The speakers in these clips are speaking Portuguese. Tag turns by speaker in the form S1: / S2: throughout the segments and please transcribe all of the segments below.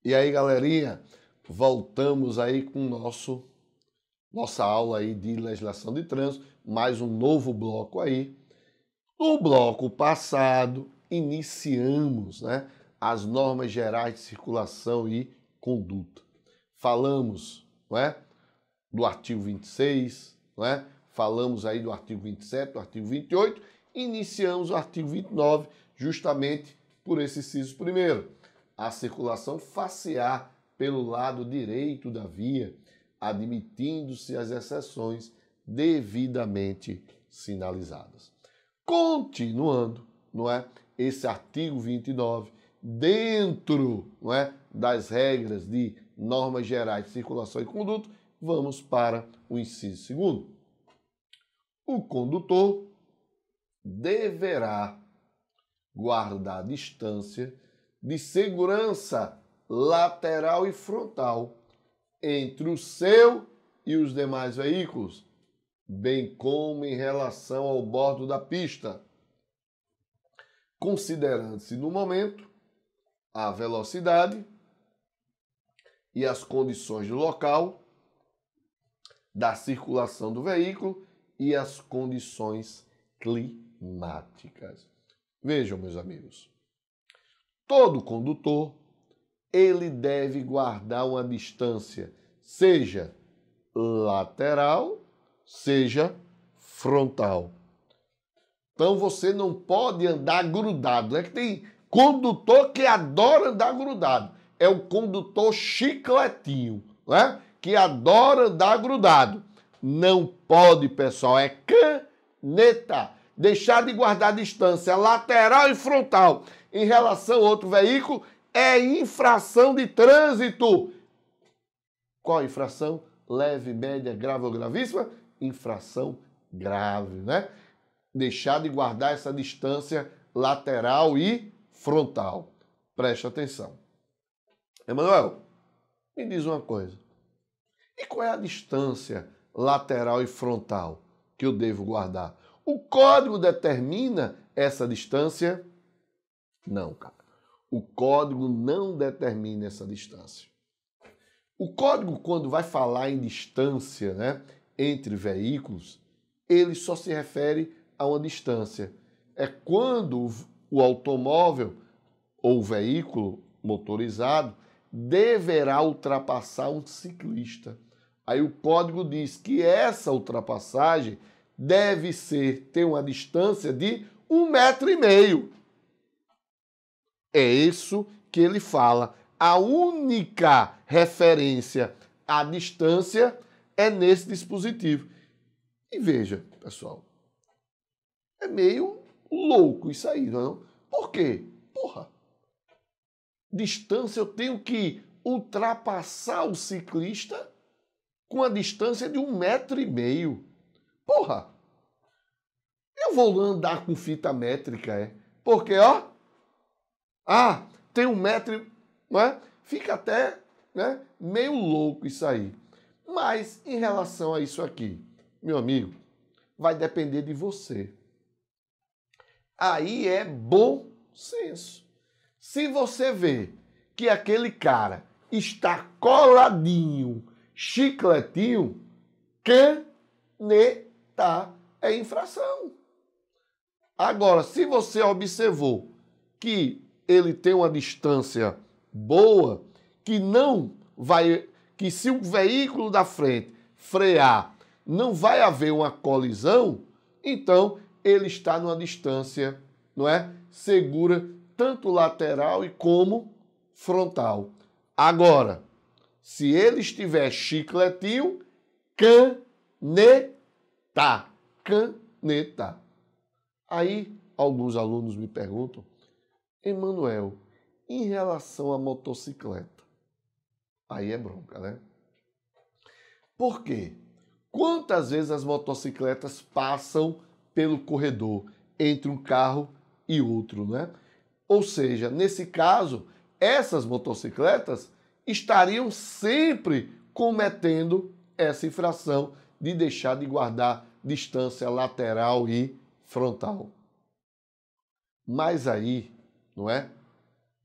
S1: E aí, galerinha, voltamos aí com nossa aula aí de legislação de trânsito, mais um novo bloco aí. No bloco passado, iniciamos, as normas gerais de circulação e conduta. Falamos, do artigo 26, falamos aí do artigo 27, do artigo 28, iniciamos o artigo 29, justamente por esse inciso primeiro. A circulação facear pelo lado direito da via, admitindo-se as exceções devidamente sinalizadas. Continuando, esse artigo 29, dentro, das regras de normas gerais de circulação e conduta, vamos para o inciso segundo. O condutor deverá guardar distância de segurança lateral e frontal entre o seu e os demais veículos, bem como em relação ao bordo da pista, considerando-se no momento a velocidade e as condições do local, da circulação do veículo e as condições climáticas. Vejam, meus amigos, todo condutor, ele deve guardar uma distância, seja lateral, seja frontal. Então você não pode andar grudado. É que tem condutor que adora andar grudado. É o condutor chicletinho, que adora andar grudado. Não pode, pessoal, é caneta. Deixar de guardar distância lateral e frontal em relação a outro veículo é infração de trânsito. Qual infração? Leve, média, grave ou gravíssima? Infração grave, Deixar de guardar essa distância lateral e frontal. Preste atenção. Emanuel, me diz uma coisa. E qual é a distância lateral e frontal que eu devo guardar? O código determina essa distância? Não, cara. O código não determina essa distância. O código, quando vai falar em distância, entre veículos, ele só se refere a uma distância. É quando o automóvel ou o veículo motorizado deverá ultrapassar um ciclista. Aí o código diz que essa ultrapassagem deve ter uma distância de 1,5 metro. É isso que ele fala. A única referência à distância é nesse dispositivo. E veja, pessoal, é meio louco isso aí, não é? Por quê? Distância, eu tenho que ultrapassar o ciclista com a distância de 1,5 metro. Eu vou andar com fita métrica, Porque, tem 1 metro, Fica até, meio louco isso aí. Mas, em relação a isso aqui, meu amigo, vai depender de você. Aí é bom senso. Se você vê que aquele cara está coladinho, chicletinho, caneta é infração. Agora, se você observou que ele tem uma distância boa, que se o veículo da frente frear, não vai haver uma colisão, então ele está numa distância, segura, tanto lateral e como frontal. Agora, se ele estiver chicletinho, caneta. Aí, alguns alunos me perguntam, Emanuel, em relação à motocicleta, aí é bronca, Por quê? Quantas vezes as motocicletas passam pelo corredor entre um carro e outro, Ou seja, nesse caso, essas motocicletas estariam sempre cometendo essa infração de deixar de guardar distância lateral e frontal. Mas aí,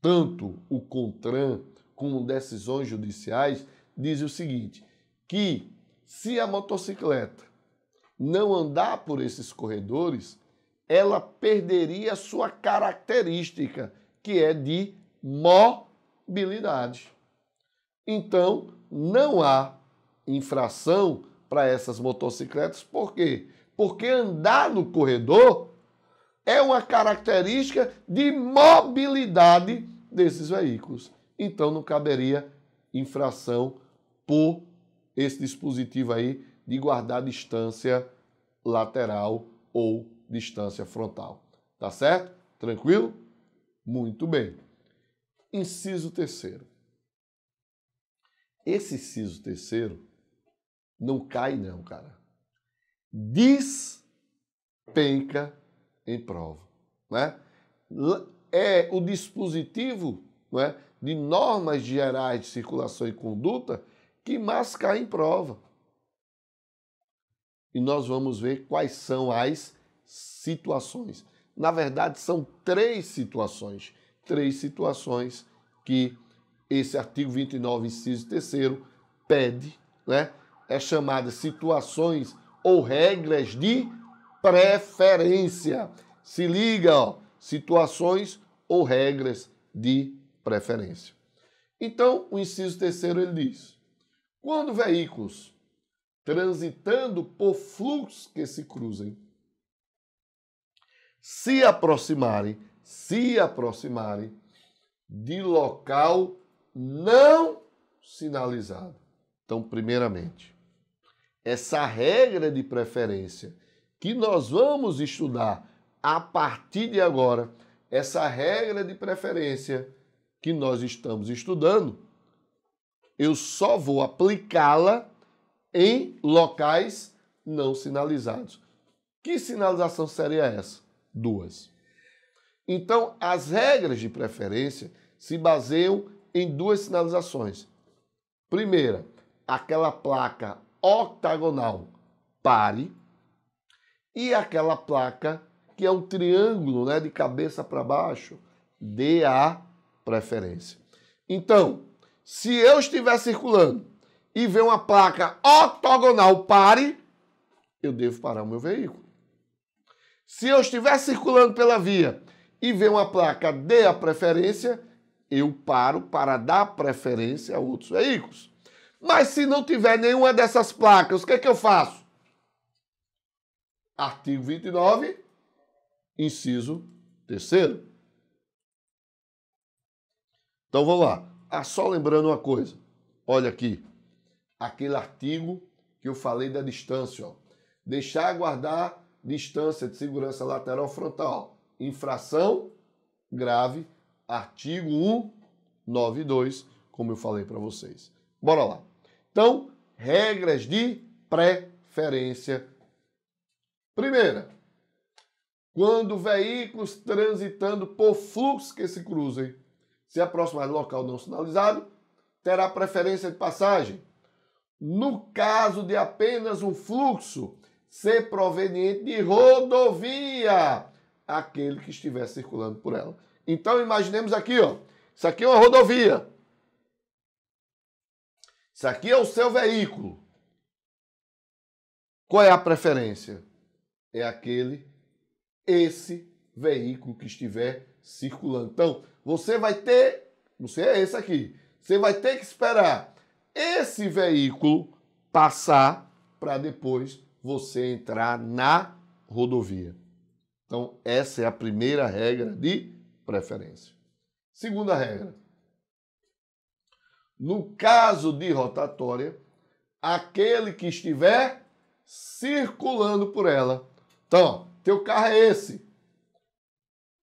S1: tanto o CONTRAN com decisões judiciais, diz o seguinte, que se a motocicleta não andar por esses corredores, ela perderia sua característica, que é de mobilidade. Então, não há infração para essas motocicletas. Por quê? Porque andar no corredor é uma característica de mobilidade desses veículos. Então, não caberia infração por esse dispositivo aí de guardar distância lateral ou distância frontal. Tá certo? Tranquilo? Muito bem. Inciso terceiro. Esse inciso terceiro não cai não, cara. Despenca em prova, né? É o dispositivo, né, de normas gerais de circulação e conduta que mais cai em prova. E nós vamos ver quais são as situações. Na verdade, são três situações que esse artigo 29, inciso 3º, pede, né? É chamada situações ou regras de preferência. Se liga, ó, situações ou regras de preferência. Então, o inciso 3º ele diz: quando veículos transitando por fluxos que se cruzem se aproximarem de local não sinalizado. Então, primeiramente, essa regra de preferência que nós vamos estudar a partir de agora, essa regra de preferência que nós estamos estudando, eu só vou aplicá-la em locais não sinalizados. Que sinalização seria essa? Duas. Então, as regras de preferência se baseiam em duas sinalizações. Primeira, aquela placa octagonal pare e aquela placa que é um triângulo, né, de cabeça para baixo, dê a preferência. Então, se eu estiver circulando e ver uma placa octogonal pare, eu devo parar o meu veículo. Se eu estiver circulando pela via e ver uma placa dê a preferência, eu paro para dar preferência a outros veículos. Mas se não tiver nenhuma dessas placas, o que é que eu faço? Artigo 29, inciso 3º. Então vamos lá. Só lembrando uma coisa. Olha aqui. Aquele artigo que eu falei da distância. Ó. Deixar guardar distância de segurança lateral frontal. Infração grave. Artigo 192, como eu falei para vocês. Bora lá. Então, regras de preferência. Primeira, quando veículos transitando por fluxos que se cruzem se aproximar do local não sinalizado, terá preferência de passagem. No caso de apenas um fluxo ser proveniente de rodovia, aquele que estiver circulando por ela. Então, imaginemos aqui, ó, isso aqui é uma rodovia. Isso aqui é o seu veículo. Qual é a preferência? É esse veículo que estiver circulando. Então, você é esse aqui, você vai ter que esperar esse veículo passar para depois você entrar na rodovia. Então, essa é a primeira regra de preferência. Segunda regra. No caso de rotatória, aquele que estiver circulando por ela. Então, teu carro é esse.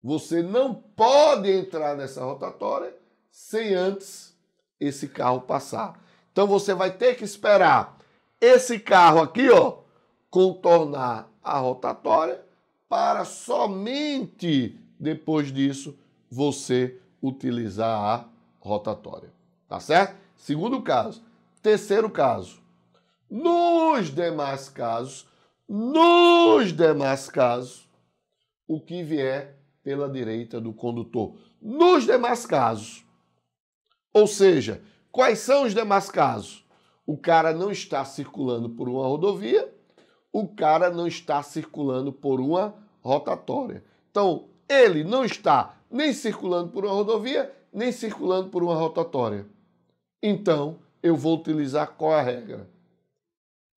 S1: Você não pode entrar nessa rotatória sem antes esse carro passar. Então, você vai ter que esperar esse carro aqui, ó, contornar a rotatória para somente depois disso você utilizar a rotatória. Tá certo? Segundo caso. Terceiro caso. Nos demais casos, o que vier pela direita do condutor. Nos demais casos, Ou seja, quais são os demais casos? O cara não está circulando por uma rodovia, o cara não está circulando por uma rotatória. Então, ele não está nem circulando por uma rodovia, nem circulando por uma rotatória. Então, eu vou utilizar qual a regra?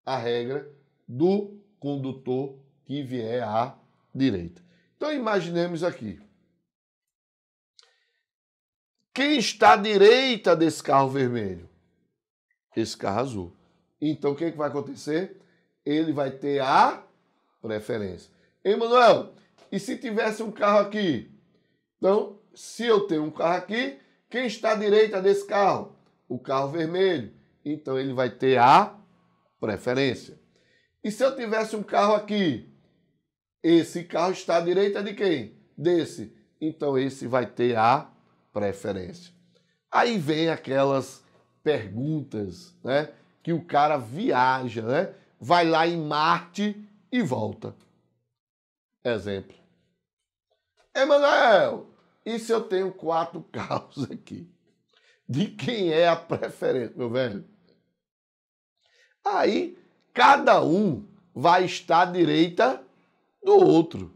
S1: A regra do condutor que vier à direita. Então, imaginemos aqui. Quem está à direita desse carro vermelho? Esse carro azul. Então, o que vai acontecer? Ele vai ter a preferência. Emanuel, e se tivesse um carro aqui? Então, se eu tenho um carro aqui, quem está à direita desse carro? O carro vermelho. Então, ele vai ter a preferência. E se eu tivesse um carro aqui? Esse carro está à direita de quem? Desse. Então, esse vai ter a preferência. Aí vem aquelas perguntas, né? Que o cara viaja, né? Vai lá em Marte e volta. Exemplo. Emanuel, e se eu tenho 4 carros aqui? De quem é a preferência, meu velho? Aí, cada um vai estar à direita do outro.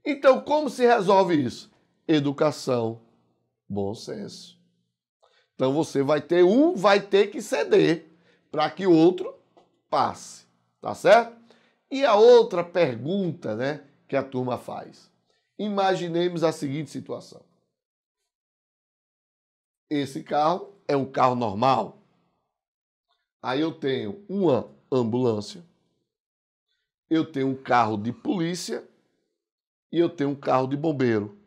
S1: Então, como se resolve isso? Educação, bom senso. Então, você vai ter que ceder para que o outro passe. Tá certo? E a outra pergunta, né, que a turma faz. Imaginemos a seguinte situação. Esse carro é um carro normal. Aí eu tenho uma ambulância, eu tenho um carro de polícia e eu tenho um carro de bombeiro.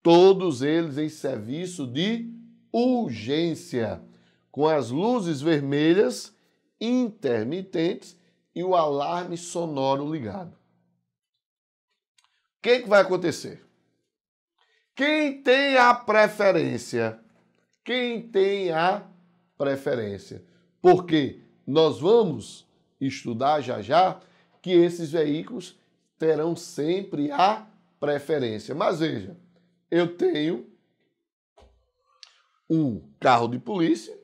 S1: Todos eles em serviço de urgência, com as luzes vermelhas intermitentes e o alarme sonoro ligado. O que vai acontecer? Quem tem a preferência? Quem tem a preferência? Porque nós vamos estudar já que esses veículos terão sempre a preferência. Mas veja, eu tenho um carro de polícia,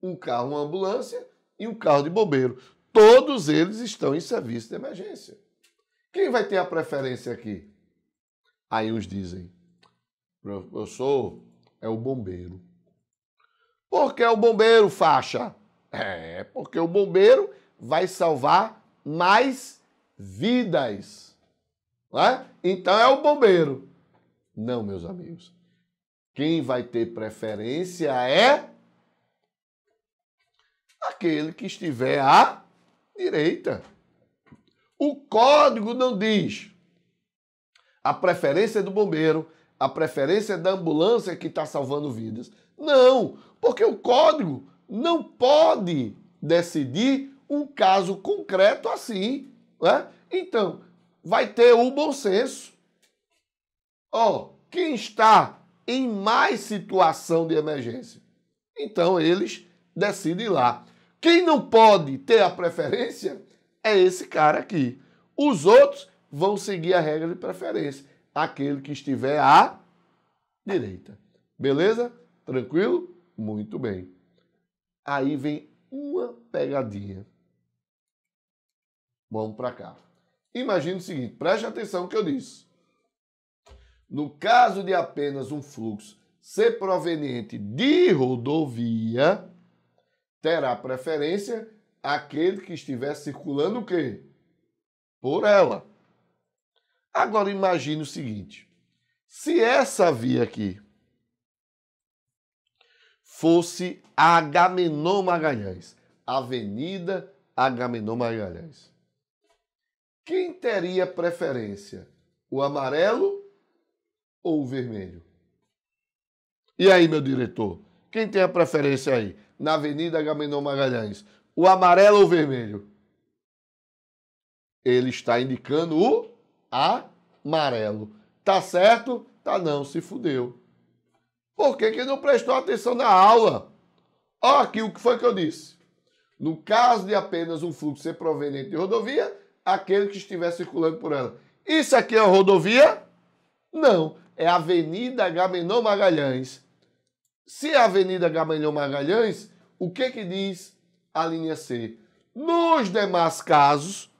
S1: um carro, uma ambulância e um carro de bombeiro. Todos eles estão em serviço de emergência. Quem vai ter a preferência aqui? Aí uns dizem, professor, é o bombeiro. Por que o bombeiro, faixa? Porque o bombeiro vai salvar mais vidas. Não é? Então é o bombeiro. Não, meus amigos. Quem vai ter preferência é aquele que estiver à direita. O código não diz a preferência é do bombeiro, a preferência é da ambulância que está salvando vidas. Não, porque o código não pode decidir um caso concreto assim. Né? Então, vai ter o bom senso. Quem está em mais situação de emergência? Então, eles decidem lá. Quem não pode ter a preferência é esse cara aqui. Os outros vão seguir a regra de preferência. Aquele que estiver à direita. Beleza? Tranquilo? Muito bem. Aí vem uma pegadinha. Vamos para cá. Imagine o seguinte, preste atenção no que eu disse. No caso de apenas um fluxo ser proveniente de rodovia, terá preferência aquele que estiver circulando o quê? Por ela. Agora imagine o seguinte, se essa via aqui fosse Agamenon Magalhães, Avenida Agamenon Magalhães, quem teria preferência? O amarelo ou o vermelho? E aí, meu diretor? Quem tem a preferência aí? Na Avenida Agamenon Magalhães, o amarelo ou o vermelho? Ele está indicando o amarelo. Tá certo? Tá não, se fudeu. Por que que não prestou atenção na aula? Olha aqui o que foi que eu disse. No caso de apenas um fluxo ser proveniente de rodovia, aquele que estiver circulando por ela. Isso aqui é uma rodovia? Não, é a Avenida Agamenon Magalhães. Se é a Avenida Gamaliel Magalhães, o que diz a linha C? Nos demais casos,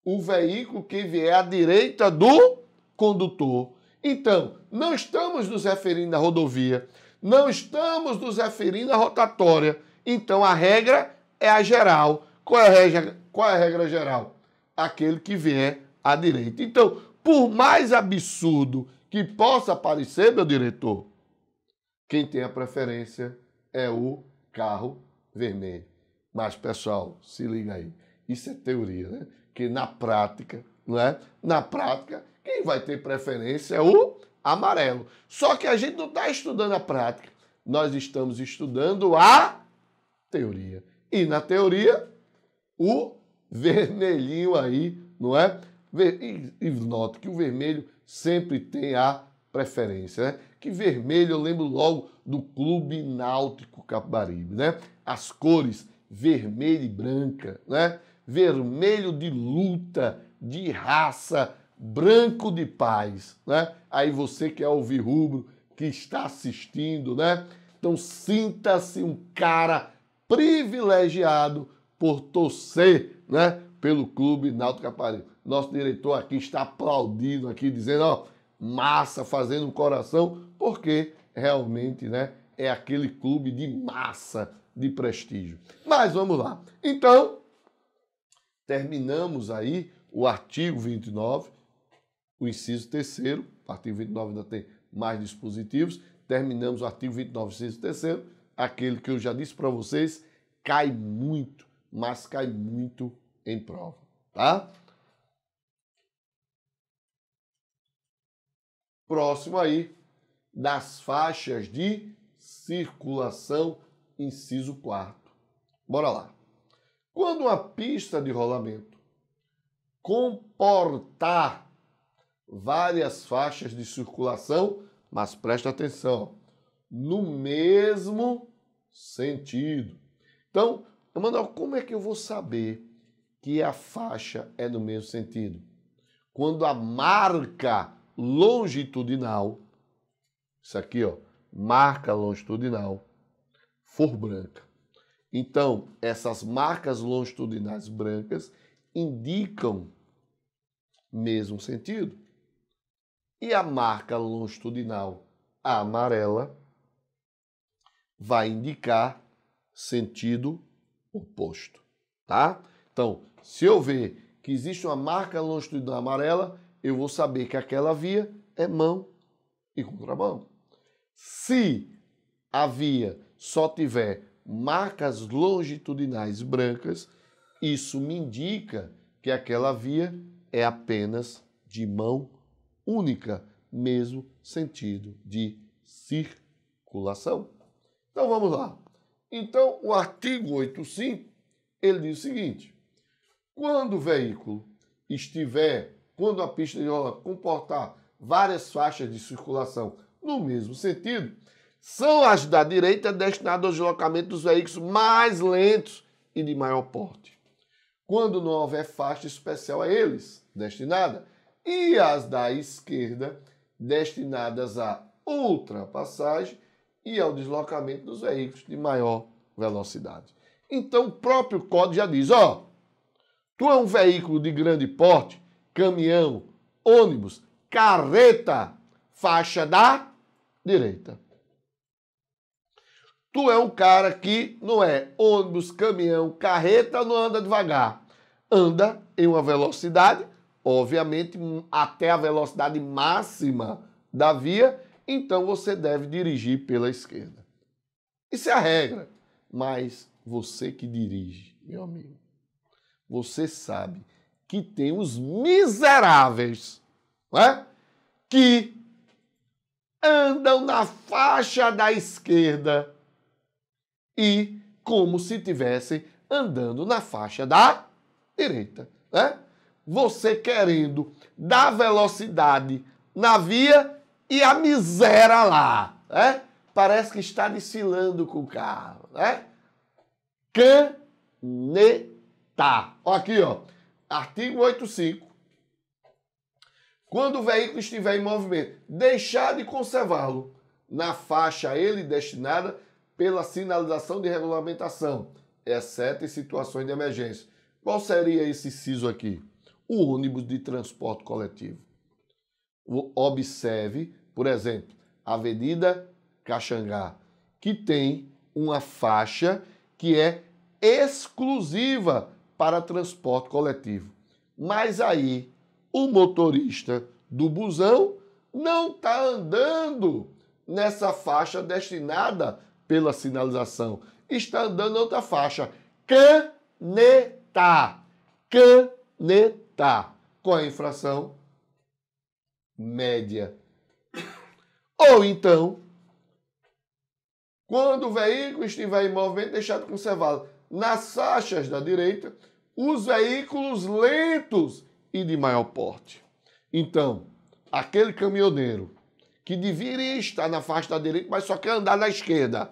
S1: o veículo que vier à direita do condutor. Então, não estamos nos referindo à rodovia, não estamos nos referindo à rotatória. Então, a regra é a geral. Qual é a regra geral? Aquele que vier à direita. Então, por mais absurdo que possa parecer, meu diretor, quem tem a preferência é o carro vermelho. Mas, pessoal, se liga aí. Isso é teoria, né? Que na prática, não é? Na prática, quem vai ter preferência é o amarelo. Só que a gente não está estudando a prática. Nós estamos estudando a teoria. E na teoria, o vermelhinho aí, não é? E note que o vermelho sempre tem a preferência, né? Que vermelho eu lembro logo do Clube Náutico Capibaribe, né? As cores vermelho e branca, né? Vermelho de luta, de raça, branco de paz, né? Aí você que é alvirrubro, que está assistindo, né? Então sinta-se um cara privilegiado por torcer, né? Pelo Clube Náutico Capibaribe. Nosso diretor aqui está aplaudindo aqui, dizendo, ó, massa, fazendo um coração, porque realmente, né, é aquele clube de massa, de prestígio. Mas vamos lá. Então, terminamos aí o artigo 29, o inciso 3º, o artigo 29 ainda tem mais dispositivos, terminamos o artigo 29, inciso 3º, aquele que eu já disse para vocês, cai muito, mas cai muito em prova, tá? Próximo aí, das faixas de circulação, inciso 4º. Bora lá. Quando uma pista de rolamento comportar várias faixas de circulação, mas presta atenção, no mesmo sentido. Então, Emanuel, como é que eu vou saber que a faixa é no mesmo sentido? Quando a marca longitudinal, isso aqui, ó, marca longitudinal, for branca. Então, essas marcas longitudinais brancas indicam mesmo sentido. E a marca longitudinal amarela vai indicar sentido oposto, tá? Então, se eu ver que existe uma marca longitudinal amarela, eu vou saber que aquela via é mão e contramão. Se a via só tiver marcas longitudinais brancas, isso me indica que aquela via é apenas de mão única, mesmo sentido de circulação. Então vamos lá. Então o artigo 85, ele diz o seguinte: quando o veículo quando a pista de rolamento comportar várias faixas de circulação no mesmo sentido, são as da direita destinadas ao deslocamento dos veículos mais lentos e de maior porte, quando não houver faixa especial a eles destinada, e as da esquerda destinadas à ultrapassagem e ao deslocamento dos veículos de maior velocidade. Então o próprio código já diz, ó, tu é um veículo de grande porte, caminhão, ônibus, carreta, faixa da direita. Tu é um cara que não é ônibus, caminhão, carreta, não anda devagar. Anda em uma velocidade, obviamente, até a velocidade máxima da via, então você deve dirigir pela esquerda. Isso é a regra. Mas você que dirige, meu amigo, você sabe que tem os miseráveis, não é? Que andam na faixa da esquerda e como se estivessem andando na faixa da direita, né? Você querendo dar velocidade na via e a miséria lá, né? Parece que está desfilando com o carro, né? Caneta. Ó, aqui, ó. Artigo 85. Quando o veículo estiver em movimento, deixar de conservá-lo na faixa a ele destinada pela sinalização de regulamentação, exceto em situações de emergência. Qual seria esse inciso aqui? O ônibus de transporte coletivo. Observe, por exemplo, a Avenida Caxangá, que tem uma faixa que é exclusiva para transporte coletivo. Mas aí o motorista do busão não está andando nessa faixa destinada pela sinalização. Está andando em outra faixa. Caneta. Caneta. Qual é a infração? Média. Ou então, quando o veículo estiver em movimento, deixar de conservá-lo. Nas faixas da direita, os veículos lentos e de maior porte. Então, aquele caminhoneiro que deveria estar na faixa da direita, mas só quer andar na esquerda.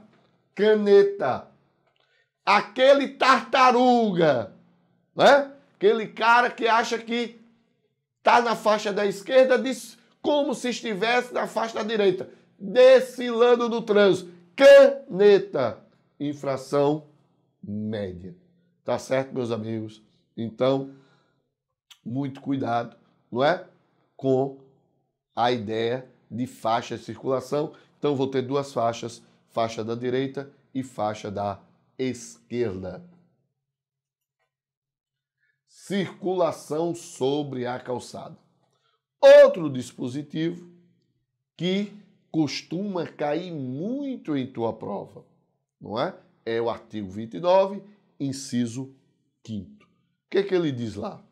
S1: Caneta. Aquele tartaruga, né? Aquele cara que acha que está na faixa da esquerda, como se estivesse na faixa da direita. Desfilando no trânsito. Caneta. Infração média. Tá certo, meus amigos? Então, muito cuidado, não é? Com a ideia de faixa de circulação. Então, vou ter duas faixas, faixa da direita e faixa da esquerda. Circulação sobre a calçada. Outro dispositivo que costuma cair muito em tua prova, não é? É o artigo 29, inciso 5º. O que ele diz lá?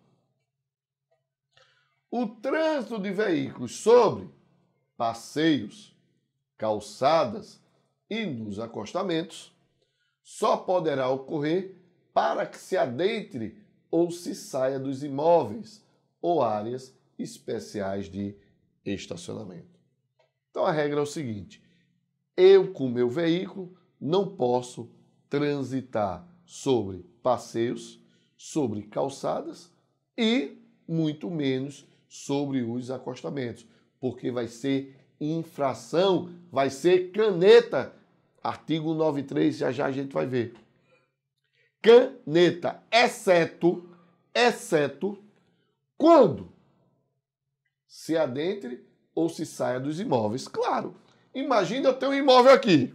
S1: O trânsito de veículos sobre passeios, calçadas e nos acostamentos só poderá ocorrer para que se adentre ou se saia dos imóveis ou áreas especiais de estacionamento. Então a regra é o seguinte: eu com meu veículo não posso transitar sobre passeios, sobre calçadas e muito menos sobre os acostamentos, porque vai ser infração, vai ser caneta. Artigo 93, já já a gente vai ver. Caneta, exceto quando se adentre ou se saia dos imóveis. Claro, imagina eu ter um imóvel aqui.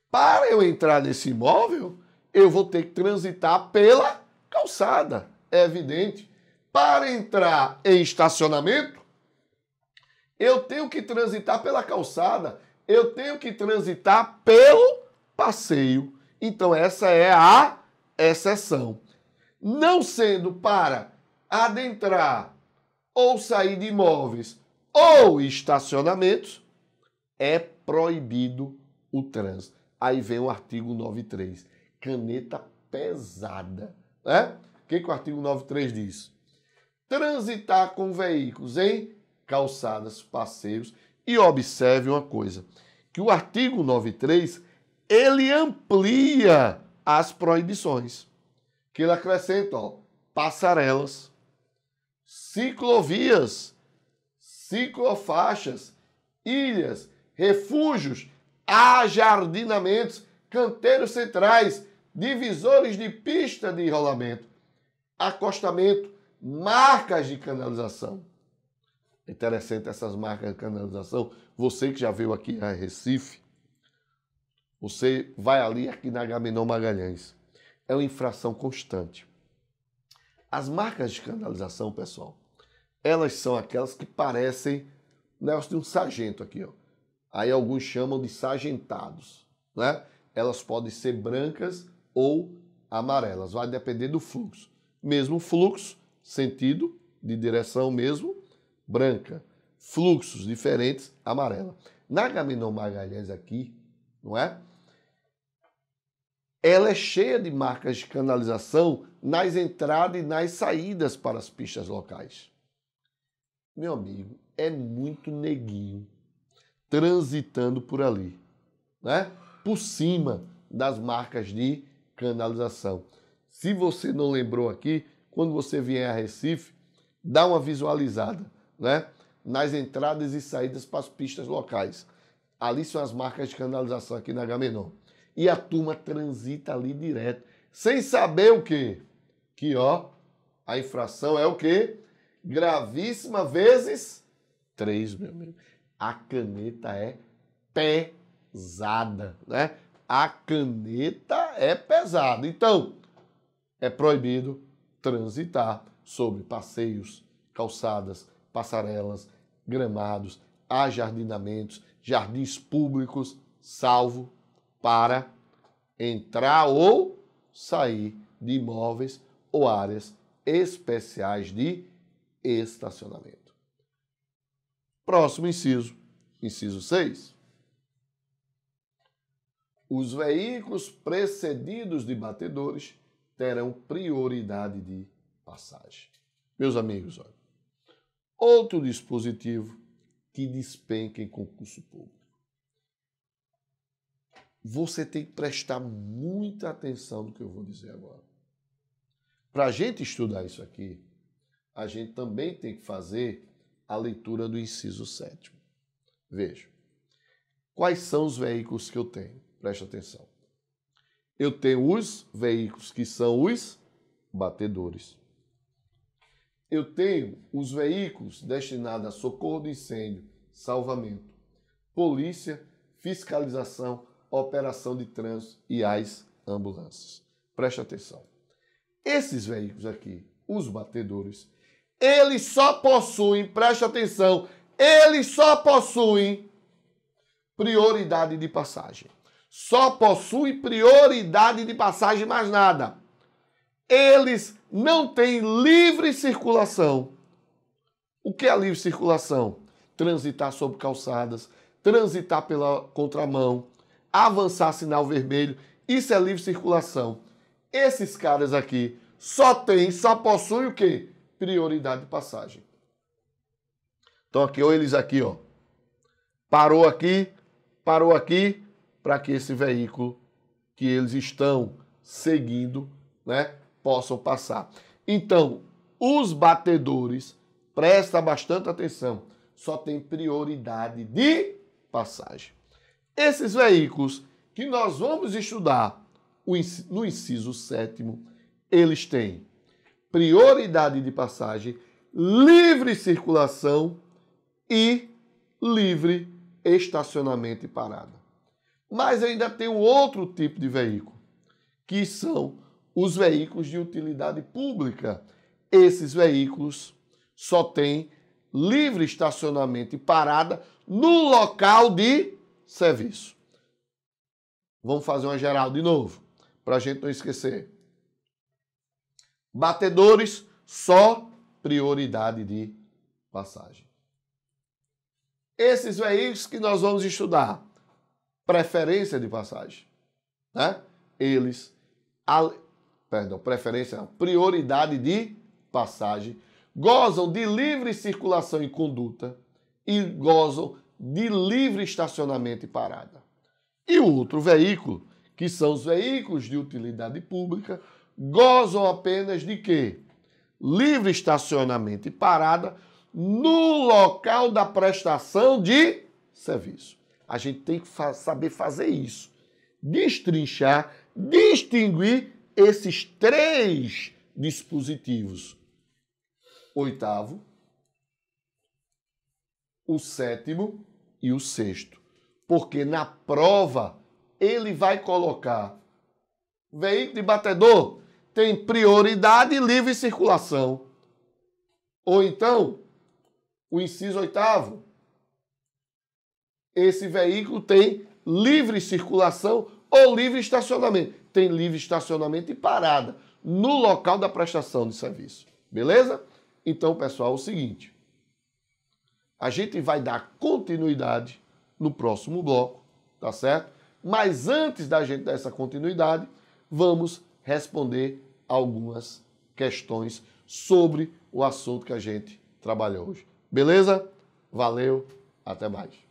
S1: Para eu entrar nesse imóvel, eu vou ter que transitar pela calçada, é evidente. Para entrar em estacionamento, eu tenho que transitar pela calçada, eu tenho que transitar pelo passeio. Então essa é a exceção. Não sendo para adentrar ou sair de imóveis ou estacionamentos, é proibido o trânsito. Aí vem o artigo 93, caneta pesada, né? O que o artigo 93 diz? Transitar com veículos em calçadas, passeios. E observe uma coisa, que o artigo 93, ele amplia as proibições. Que ele acrescenta, passarelas, ciclovias, ciclofaixas, ilhas, refúgios, ajardinamentos, canteiros centrais, divisores de pista de rolamento, acostamento, marcas de canalização. Interessante essas marcas de canalização. Você que já veio aqui a Recife, você vai ali aqui na Agamenon Magalhães. É uma infração constante. As marcas de canalização, pessoal, elas são aquelas que parecem negócio de um sargento aqui, ó. Aí alguns chamam de sargentados, né? Elas podem ser brancas ou amarelas, vai depender do fluxo. Mesmo fluxo, sentido de direção mesmo, branca. Fluxos diferentes, amarela. Na Agamenon Magalhães aqui, não é? Ela é cheia de marcas de canalização nas entradas e nas saídas para as pistas locais. Meu amigo, é muito neguinho transitando por ali, né? Por cima das marcas de canalização. Se você não lembrou aqui, quando você vier a Recife, dá uma visualizada, né? Nas entradas e saídas para as pistas locais. Ali são as marcas de canalização aqui na Agamenon. E a turma transita ali direto, sem saber o quê? Que, ó, a infração é o quê? Gravíssima vezes 3, meu amigo. A caneta é pesada, né? A caneta é pesada. Então, é proibido transitar sobre passeios, calçadas, passarelas, gramados, ajardinamentos, jardins públicos, salvo para entrar ou sair de imóveis ou áreas especiais de estacionamento. Próximo inciso, inciso 6. Os veículos precedidos de batedores terão prioridade de passagem. Meus amigos, olha, outro dispositivo que despenca em concurso público. Você tem que prestar muita atenção no que eu vou dizer agora. Para a gente estudar isso aqui, a gente também tem que fazer a leitura do inciso 7º. Veja, quais são os veículos que eu tenho? Preste atenção. Eu tenho os veículos que são os batedores. Eu tenho os veículos destinados a socorro de incêndio, salvamento, polícia, fiscalização, operação de trânsito e as ambulâncias. Preste atenção. Esses veículos aqui, os batedores, eles só possuem, preste atenção, eles só possuem prioridade de passagem. Só possuem prioridade de passagem, mais nada. Eles não têm livre circulação. O que é livre circulação? Transitar sobre calçadas, transitar pela contramão, avançar sinal vermelho, isso é livre circulação. Esses caras aqui só possuem o quê? Prioridade de passagem. Então aqui, ou eles aqui, ó, parou aqui, para que esse veículo que eles estão seguindo, né, possam passar. Então, os batedores, presta bastante atenção, só tem prioridade de passagem. Esses veículos que nós vamos estudar no inciso 7º, eles têm prioridade de passagem, livre circulação e livre estacionamento e parada. Mas ainda tem um outro tipo de veículo, que são os veículos de utilidade pública. Esses veículos só têm livre estacionamento e parada no local de serviço. Vamos fazer uma geral de novo, para a gente não esquecer. Batedores, só prioridade de passagem. Esses veículos que nós vamos estudar, preferência de passagem, né? Prioridade de passagem, gozam de livre circulação e conduta e gozam de livre estacionamento e parada. E o outro veículo, que são os veículos de utilidade pública, gozam apenas de quê? Livre estacionamento e parada no local da prestação de serviço. A gente tem que saber fazer isso. Destrinchar, distinguir esses 3 dispositivos. 8º, o 7º e o 6º. Porque na prova ele vai colocar veículo de batedor tem prioridade e livre circulação. Ou então, o inciso 8º, esse veículo tem livre circulação ou livre estacionamento. Tem livre estacionamento e parada no local da prestação de serviço. Beleza? Então, pessoal, é o seguinte. A gente vai dar continuidade no próximo bloco, tá certo? Mas antes da gente dar essa continuidade, vamos responder algumas questões sobre o assunto que a gente trabalhou hoje. Beleza? Valeu, até mais.